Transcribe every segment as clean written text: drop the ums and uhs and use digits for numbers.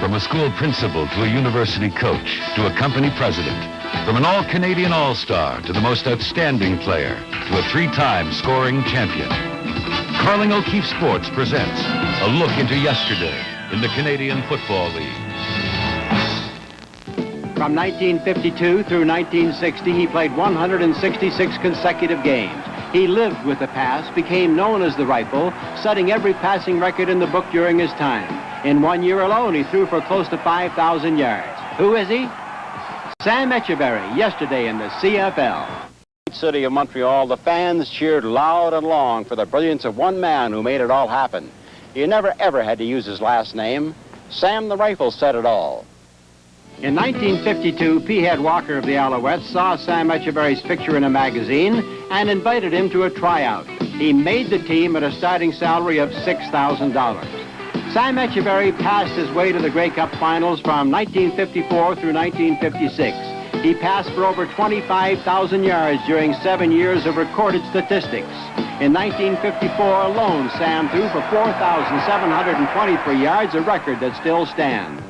From a school principal to a university coach to a company president, from an all-Canadian all-star to the most outstanding player to a three-time scoring champion, Carling O'Keefe Sports presents a look into yesterday in the Canadian Football League. From 1952 through 1960, he played 166 consecutive games. He lived with the pass, became known as the Rifle, setting every passing record in the book during his time. In 1 year alone, he threw for close to 5,000 yards. Who is he? Sam Etcheverry, yesterday in the CFL. City of Montreal, the fans cheered loud and long for the brilliance of one man who made it all happen. He never ever had to use his last name. Sam the Rifle said it all. In 1952, P. Head Walker of the Alouettes saw Sam Etcheverry's picture in a magazine and invited him to a tryout. He made the team at a starting salary of $6,000. Sam Etcheverry passed his way to the Grey Cup finals from 1954 through 1956. He passed for over 25,000 yards during 7 years of recorded statistics. In 1954 alone, Sam threw for 4,723 yards, a record that still stands.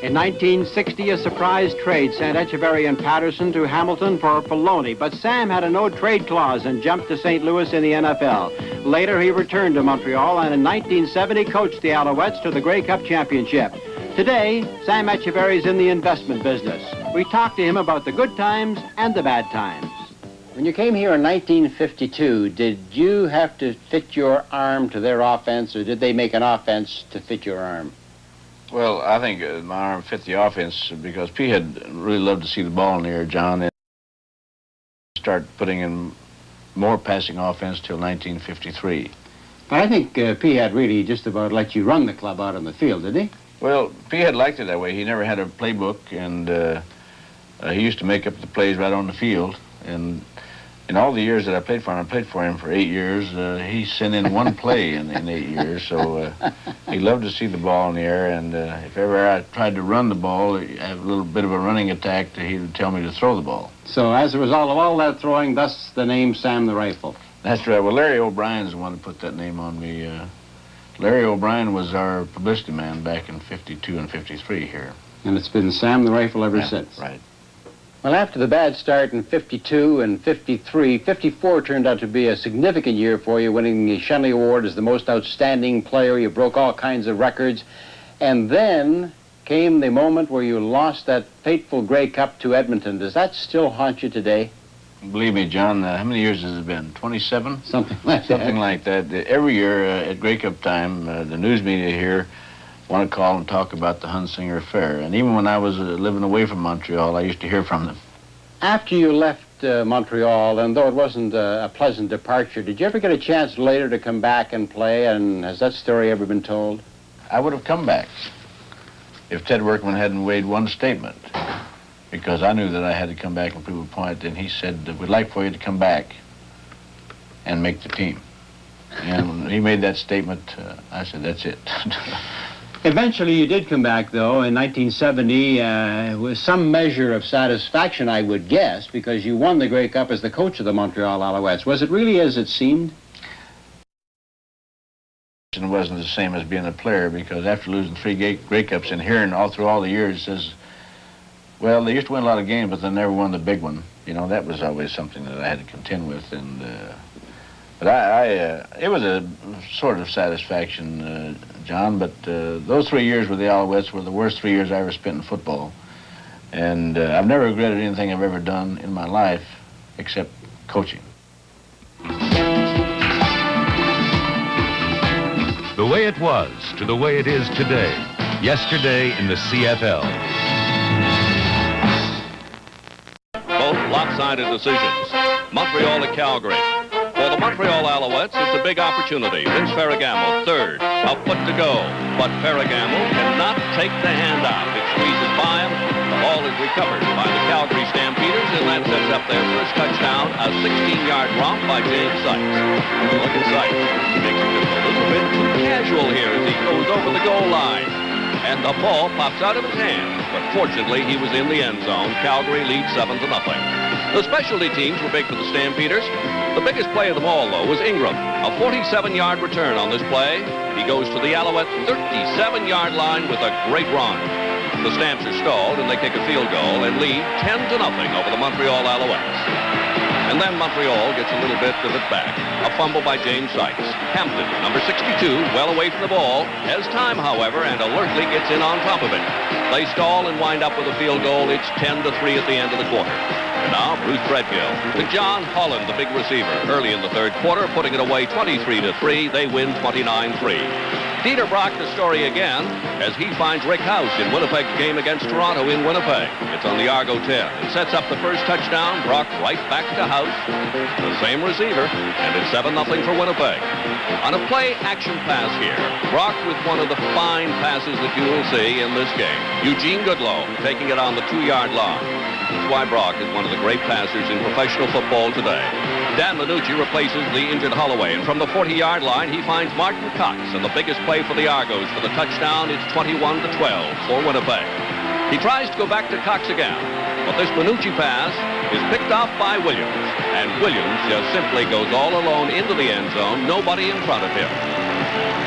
In 1960, a surprise trade sent Etcheverry and Patterson to Hamilton for Filoni, but Sam had a no-trade clause and jumped to St. Louis in the NFL. Later, he returned to Montreal and in 1970 coached the Alouettes to the Grey Cup championship. Today, Sam Etcheverry's in the investment business. We talked to him about the good times and the bad times. When you came here in 1952, did you have to fit your arm to their offense, or did they make an offense to fit your arm? Well, I think my arm fit the offense because P had really loved to see the ball in the air, John, and start putting in more passing offense till 1953. But I think P had really just about let you run the club out on the field, did he? Well, P had liked it that way. He never had a playbook, and he used to make up the plays right on the field. And in all the years that I played for him for 8 years. He sent in one play in 8 years, so he loved to see the ball in the air, and if ever I tried to run the ball, have a little bit of a running attack, he would tell me to throw the ball. So as a result of all that throwing, thus the name Sam the Rifle. That's right. Well, Larry O'Brien's the one who put that name on me. Larry O'Brien was our publicity man back in 52 and 53 here. And it's been Sam the Rifle ever since. Right. Well, after the bad start in 52 and 53, 54 turned out to be a significant year for you, winning the Shenley Award as the most outstanding player. You broke all kinds of records. And then came the moment where you lost that fateful Grey Cup to Edmonton. Does that still haunt you today? Believe me, John, how many years has it been? 27? Something like that. Something like that. Every year at Grey Cup time, the news media here want to call and talk about the Hunsinger affair. And even when I was living away from Montreal, I used to hear from them. After you left Montreal, and though it wasn't a pleasant departure, did you ever get a chance later to come back and play, and has that story ever been told? I would have come back if Ted Workman hadn't made one statement, because I knew that I had to come back and prove a point, and he said, we'd like for you to come back and make the team. And when he made that statement, I said, that's it. Eventually you did come back, though, in 1970 with some measure of satisfaction, I would guess, because you won the Grey Cup as the coach of the Montreal Alouettes. Was it really as it seemed? It wasn't the same as being a player, because after losing 3 Grey Cups and hearing all through all the years, it says, well, they used to win a lot of games, but they never won the big one. You know, that was always something that I had to contend with, and but it was a sort of satisfaction, John, but those 3 years with the Alouettes were the worst 3 years I ever spent in football. And I've never regretted anything I've ever done in my life except coaching. The way it was to the way it is today. Yesterday in the CFL. Both lopsided decisions. Montreal at Calgary. For the Montreal Alouettes, it's a big opportunity. Vince Ferragamo, third, a foot to go. But Ferragamo cannot take the hand out. It squeezes by him. The ball is recovered by the Calgary Stampeders, and that sets up their first touchdown, a 16-yard romp by James Sykes. Look at Sykes. He makes it just a little bit too casual here as he goes over the goal line. And the ball pops out of his hands. But fortunately, he was in the end zone. Calgary leads 7-0. The specialty teams were big for the Stampeders. The biggest play of them all, though, was Ingram. A 47-yard return on this play. He goes to the Alouette 37-yard line with a great run. The Stamps are stalled, and they kick a field goal and lead 10-0 over the Montreal Alouettes. And then Montreal gets a little bit of it back. A fumble by James Sykes. Hampton, number 62, well away from the ball, has time, however, and alertly gets in on top of it. They stall and wind up with a field goal. It's 10-3 at the end of the quarter. And now Bruce Threadgill to John Holland, the big receiver. Early in the third quarter, putting it away 23-3. They win 29-3. Dieter Brock, the story again, as he finds Rick House in Winnipeg's game against Toronto in Winnipeg. It's on the Argo 10. It sets up the first touchdown. Brock right back to House, the same receiver, and it's 7-0 for Winnipeg. On a play-action pass here, Brock with one of the fine passes that you will see in this game. Eugene Goodlow taking it on the 2-yard line. That's why Brock is one of the great passers in professional football today. Dan Minucci replaces the injured Holloway, and from the 40-yard line, he finds Martin Cox, and the biggest play for the Argos for the touchdown. It's 21-12 for Winnipeg. He tries to go back to Cox again, but this Minucci pass is picked off by Williams, and Williams just simply goes all alone into the end zone, nobody in front of him.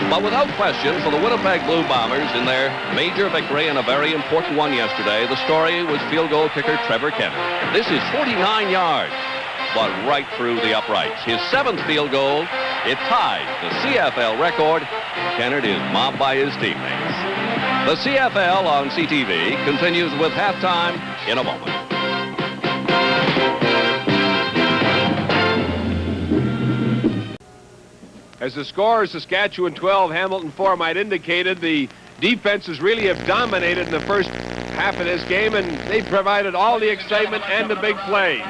But without question, for the Winnipeg Blue Bombers in their major victory and a very important one yesterday, the story was field goal kicker Trevor Kennard. This is 49 yards. But right through the uprights. His 7th field goal, it ties the CFL record. Kennard is mobbed by his teammates. The CFL on CTV continues with halftime in a moment. As the score is Saskatchewan 12, Hamilton 4 might indicated, the defenses really have dominated in the first half of this game, and they provided all the excitement and the big plays.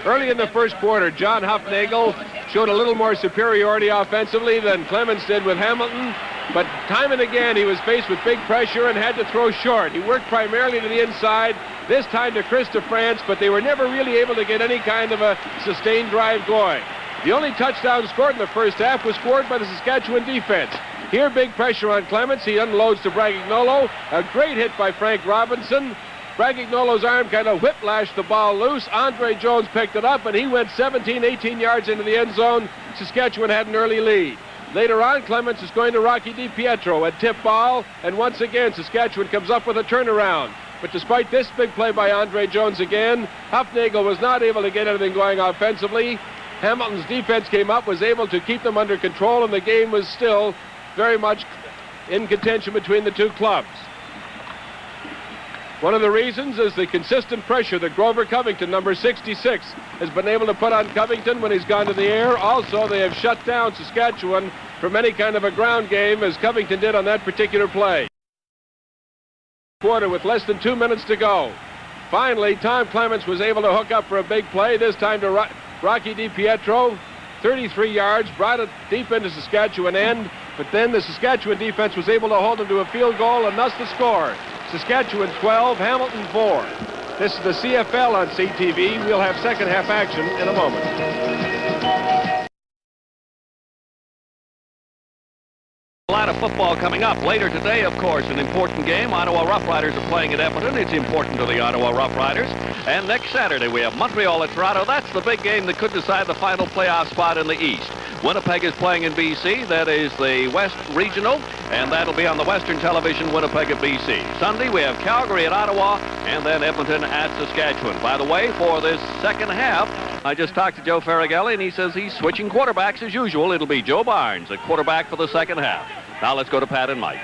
Early in the first quarter, John Hufnagel showed a little more superiority offensively than Clemens did with Hamilton, but time and again he was faced with big pressure and had to throw short. He worked primarily to the inside, this time to Chris DeFrance, but they were never really able to get any kind of a sustained drive going. The only touchdown scored in the first half was scored by the Saskatchewan defense. Here, big pressure on Clemens. He unloads to Braggignolo. A great hit by Frank Robinson. Bragignolo's arm kind of whiplashed the ball loose. Andre Jones picked it up, and he went 17, 18 yards into the end zone. Saskatchewan had an early lead. Later on, Clemens is going to Rocky DiPietro, a tip ball, and once again, Saskatchewan comes up with a turnaround. But despite this big play by Andre Jones again, Hufnagel was not able to get anything going offensively. Hamilton's defense came up, was able to keep them under control, and the game was still very much in contention between the two clubs. One of the reasons is the consistent pressure that Grover Covington, number 66, has been able to put on Covington when he's gone to the air. Also, they have shut down Saskatchewan from any kind of a ground game, as Covington did on that particular play. Quarter with less than 2 minutes to go. Finally, Tom Clements was able to hook up for a big play, this time to Rocky DiPietro. 33 yards, brought it deep into Saskatchewan end, but then the Saskatchewan defense was able to hold him to a field goal, and thus the score. Saskatchewan 12, Hamilton 4. This is the CFL on CTV. We'll have second half action in a moment. A lot of football coming up later today, of course, an important game. Ottawa Rough Riders are playing at Edmonton. It's important to the Ottawa Rough Riders. And next Saturday we have Montreal at Toronto. That's the big game that could decide the final playoff spot in the East. Winnipeg is playing in BC. That is the West Regional, and that'll be on the Western Television, Winnipeg at BC. Sunday we have Calgary at Ottawa, and then Edmonton at Saskatchewan. By the way, for this second half, I just talked to Joe Ferragelli, and he says he's switching quarterbacks as usual. It'll be Joe Barnes at quarterback for the second half. Now let's go to Pat and Mike.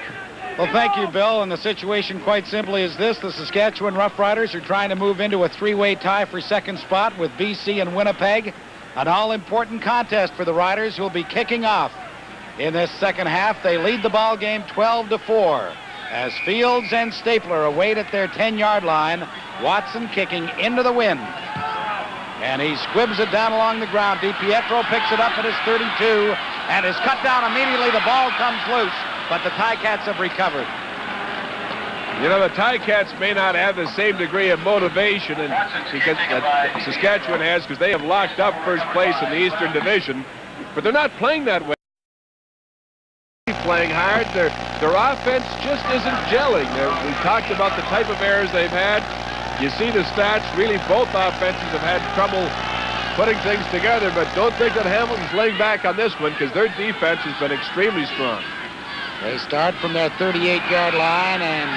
Well, thank you, Bill. And the situation quite simply is this. The Saskatchewan Roughriders are trying to move into a three-way tie for second spot with BC and Winnipeg. An all-important contest for the Riders, who will be kicking off in this second half. They lead the ball game 12-4 as Fields and Stapler await at their 10-yard line. Watson kicking into the wind. And he squibs it down along the ground. DiPietro picks it up at his 32 and is cut down immediately. The ball comes loose, but the Ticats have recovered. You know, the Ticats may not have the same degree of motivation because Saskatchewan has, because they have locked up first place in the Eastern Division, but they're not playing that way. Playing hard, their offense just isn't gelling. We've talked about the type of errors they've had. You see the stats. Really, both offenses have had trouble putting things together, but don't think that Hamilton's laying back on this one because their defense has been extremely strong. They start from their 38-yard line, and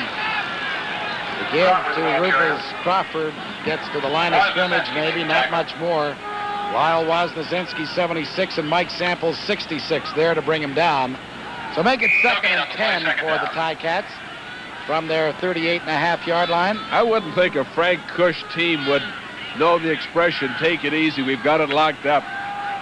the give to Rufus Crawford gets to the line of scrimmage, maybe, not much more. Lyle Wozniacki, 76, and Mike Samples, 66, there to bring him down. So make it 2nd and 10 for the Ticats from their 38.5-yard line. I wouldn't think a Frank Cush team would know the expression, take it easy, we've got it locked up.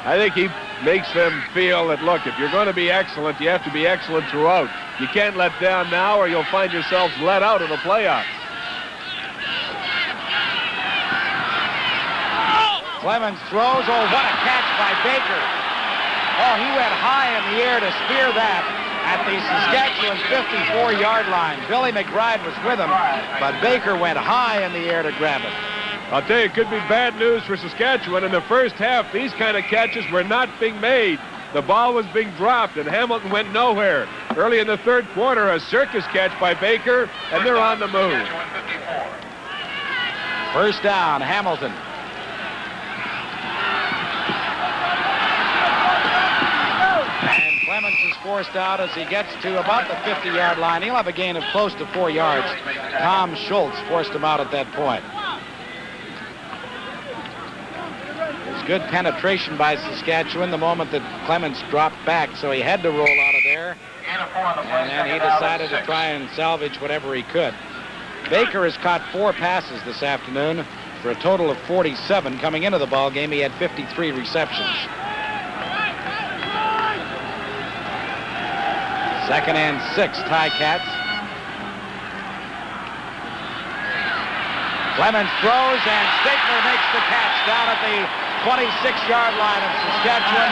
I think he makes them feel that, look, if you're going to be excellent, you have to be excellent throughout. You can't let down now or you'll find yourselves let out in the playoffs. Clemens throws. Oh, what a catch by Baker. Oh, he went high in the air to spear that at the Saskatchewan 54-yard line. Billy McBride was with him, but Baker went high in the air to grab it. I'll tell you, it could be bad news for Saskatchewan. In the first half, these kind of catches were not being made. The ball was being dropped, and Hamilton went nowhere. Early in the third quarter, a circus catch by Baker, and they're on the move. First down, Hamilton. And Clemens is forced out as he gets to about the 50-yard line. He'll have a gain of close to 4 yards. Tom Schultz forced him out at that point. Good penetration by Saskatchewan the moment that Clemens dropped back, so he had to roll out of there. And then he decided to try and salvage whatever he could. Baker has caught 4 passes this afternoon for a total of 47. Coming into the ball game, he had 53 receptions. 2nd and 6, Ticats. Clemens throws, and Stigler makes the catch down at the 26-yard line of Saskatchewan.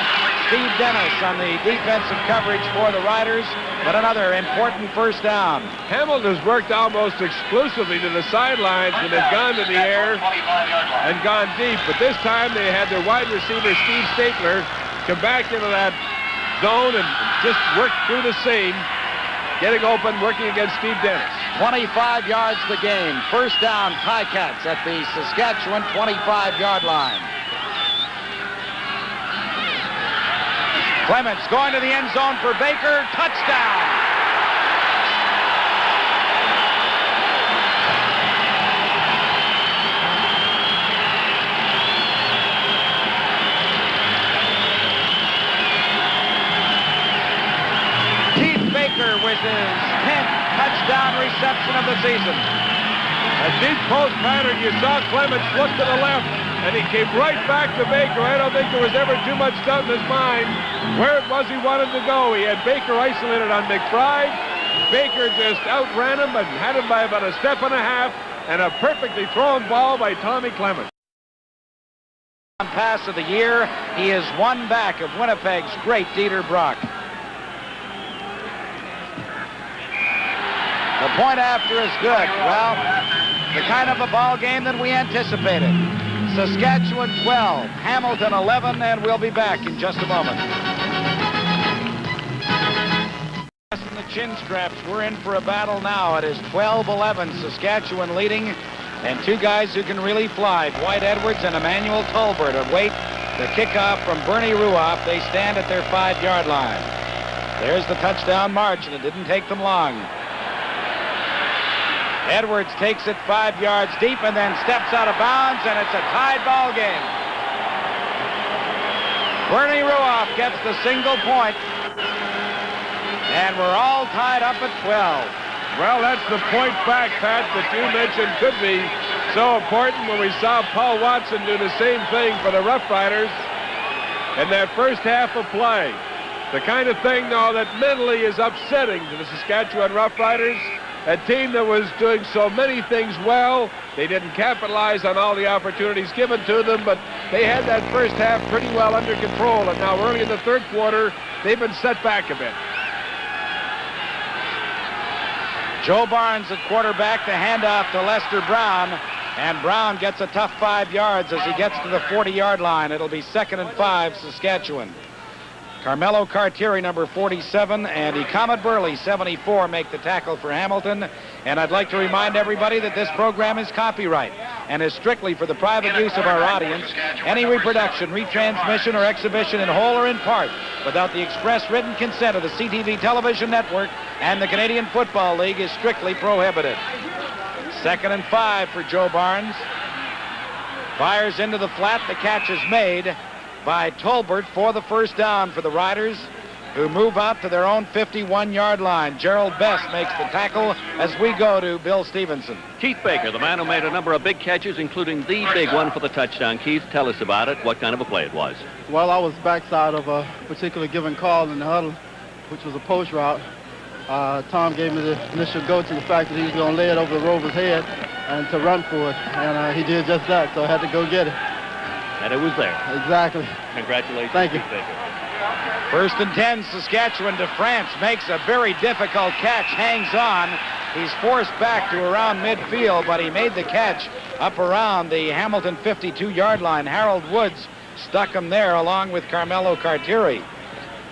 Steve Dennis on the defensive coverage for the Riders, but another important first down. Hamilton has worked almost exclusively to the sidelines when they've gone to the air and gone deep, but this time they had their wide receiver, Steve Stigler, come back into that zone and just work through the seam, getting open, working against Steve Dennis. 25 yards to gain. First down, Ticats at the Saskatchewan 25-yard line. Clemens going to the end zone for Baker. Touchdown! Keith Baker with his 10th touchdown reception of the season. A deep post pattern. You saw Clemens look to the left, and he came right back to Baker. I don't think there was ever too much doubt in his mind where it was he wanted to go. He had Baker isolated on McBride. Baker just outran him and had him by about a step and a half, and a perfectly thrown ball by Tommy Clemens. Pass of the year. He is one back of Winnipeg's great Dieter Brock. The point after is good. Well, the kind of a ball game that we anticipated. Saskatchewan 12, Hamilton 11, and we'll be back in just a moment. The chin straps, we're in for a battle now. It is 12-11, Saskatchewan leading, and 2 guys who can really fly, Dwight Edwards and Emmanuel Tolbert, await the kickoff from Bernie Ruoff. They stand at their 5-yard line. There's the touchdown march, and it didn't take them long. Edwards takes it 5 yards deep and then steps out of bounds, and it's a tied ball game. Bernie Ruoff gets the single point, and we're all tied up at 12. Well, that's the point back, Pat, that you mentioned could be so important when we saw Paul Watson do the same thing for the Rough Riders in that first half of play. The kind of thing, though, that mentally is upsetting to the Saskatchewan Rough Riders. A team that was doing so many things well. They didn't capitalize on all the opportunities given to them, but they had that first half pretty well under control. And now early in the third quarter, they've been set back a bit. Joe Barnes at quarterback, the handoff to Lester Brown, and Brown gets a tough 5 yards as he gets to the 40-yard line. It'll be 2nd and 5, Saskatchewan. Carmelo Cartieri, number 47, and Ecomet Burley, 74, make the tackle for Hamilton. And I'd like to remind everybody that this program is copyright and is strictly for the private use of our audience. Any reproduction, retransmission, or exhibition in whole or in part without the express written consent of the CTV Television Network and the Canadian Football League is strictly prohibited. 2nd and 5 for Joe Barnes. Fires into the flat. The catch is made by Tolbert for the first down for the Riders, who move out to their own 51-yard line. Gerald Best makes the tackle as we go to Bill Stevenson. Keith Baker, the man who made a number of big catches, including the big one for the touchdown. Keith, tell us about it. What kind of a play it was? Well, I was backside of a particular given call in the huddle, which was a post route. Tom gave me the initial go to the fact that he was going to lay it over the Rover's head and to run for it. And he did just that, so I had to go get it. And it was there. Exactly. Congratulations, Thank you. Keith Baker. 1st and 10, Saskatchewan. DeFrance makes a very difficult catch, hangs on. He's forced back to around midfield, but he made the catch up around the Hamilton 52-yard line. Harold Woods stuck him there along with Carmelo Cartieri.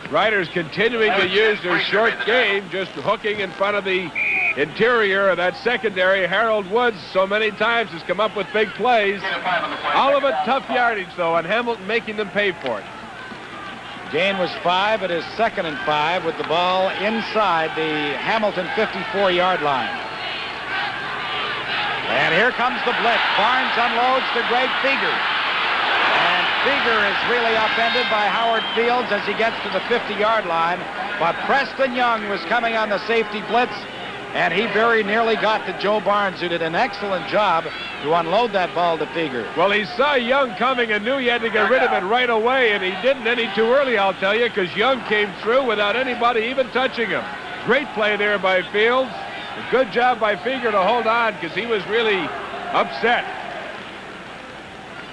Riders continuing to use their short game, just hooking in front of the interior of that secondary. Harold Woods so many times has come up with big plays. All of it tough yardage, though, and Hamilton making them pay for it. Gain was 5. It is 2nd and 5 with the ball inside the Hamilton 54-yard line. And here comes the blitz. Barnes unloads to Greg Feger. And Feger is really upended by Howard Fields as he gets to the 50-yard line. But Preston Young was coming on the safety blitz, and he very nearly got to Joe Barnes, who did an excellent job to unload that ball to Feger. Well, he saw Young coming and knew he had to get rid of it right away, and he didn't any too early, I'll tell you, because Young came through without anybody even touching him. Great play there by Fields. A good job by Feger to hold on, because he was really upset.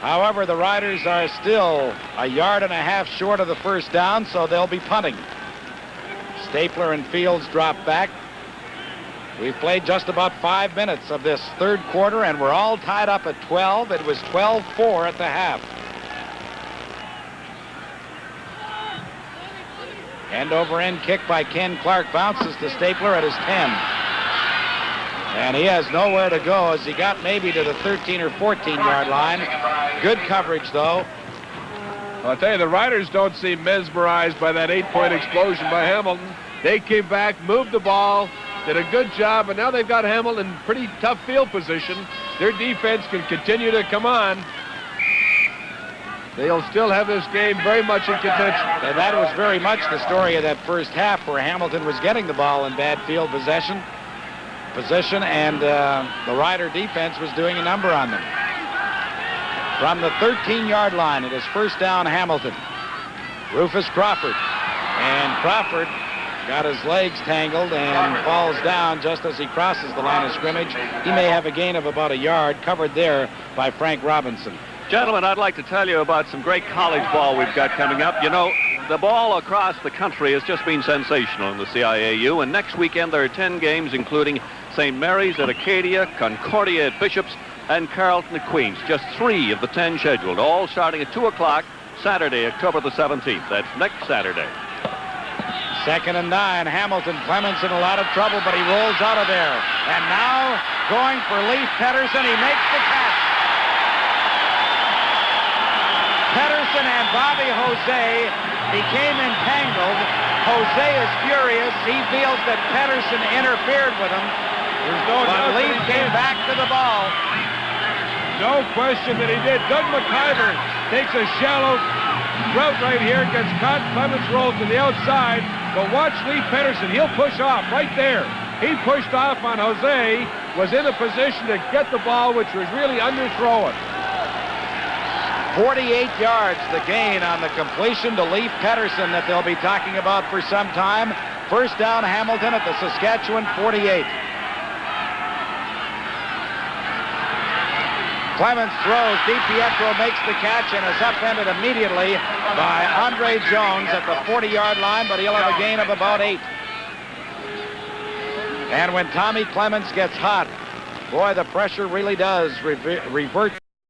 However, the Riders are still a yard and a half short of the first down, so they'll be punting. Stapler and Fields drop back. We've played just about 5 minutes of this third quarter, and we're all tied up at 12. It was 12-4 at the half. End over end kick by Ken Clark bounces to Stapler at his 10. And he has nowhere to go as he got maybe to the 13 or 14-yard line. Good coverage, though. I'll tell you, the Riders don't seem mesmerized by that 8-point explosion by Hamilton. They came back, moved the ball, did a good job, and now they've got Hamilton in pretty tough field position. Their defense can continue to come on. They'll still have this game very much in contention. And that was very much the story of that first half, where Hamilton was getting the ball in bad field position, and the Rider defense was doing a number on them. From the 13-yard line, it is first down Hamilton. Rufus Crawford. And Crawford got his legs tangled and falls down just as he crosses the line of scrimmage. He may have a gain of about a yard, covered there by Frank Robinson. Gentlemen, I'd like to tell you about some great college ball we've got coming up. You know, the ball across the country has just been sensational in the CIAU, and next weekend there are 10 games, including St. Mary's at Acadia, Concordia at Bishops, and Carleton at Queens. Just 3 of the 10 scheduled, all starting at 2 o'clock Saturday, October the 17th. That's next Saturday. 2nd and 9. Hamilton. Clements in a lot of trouble, but he rolls out of there. And now going for Leif Pedersen. He makes the catch. Pedersen and Bobby Jose became entangled. Jose is furious. He feels that Pedersen interfered with him. But Leif came back to the ball. No question that he did. Doug McIver takes a shallow route right here, gets caught. Clements rolls to the outside. But watch Leif Pedersen. He'll push off right there. He pushed off on Jose, was in a position to get the ball, which was really underthrown. 48 yards, the gain on the completion to Leif Pedersen that they'll be talking about for some time. First down Hamilton at the Saskatchewan 48. Clements throws. DiPietro makes the catch and is upended immediately by Andre Jones at the 40-yard line, but he'll have a gain of about 8. And when Tommy Clements gets hot, boy, the pressure really does revert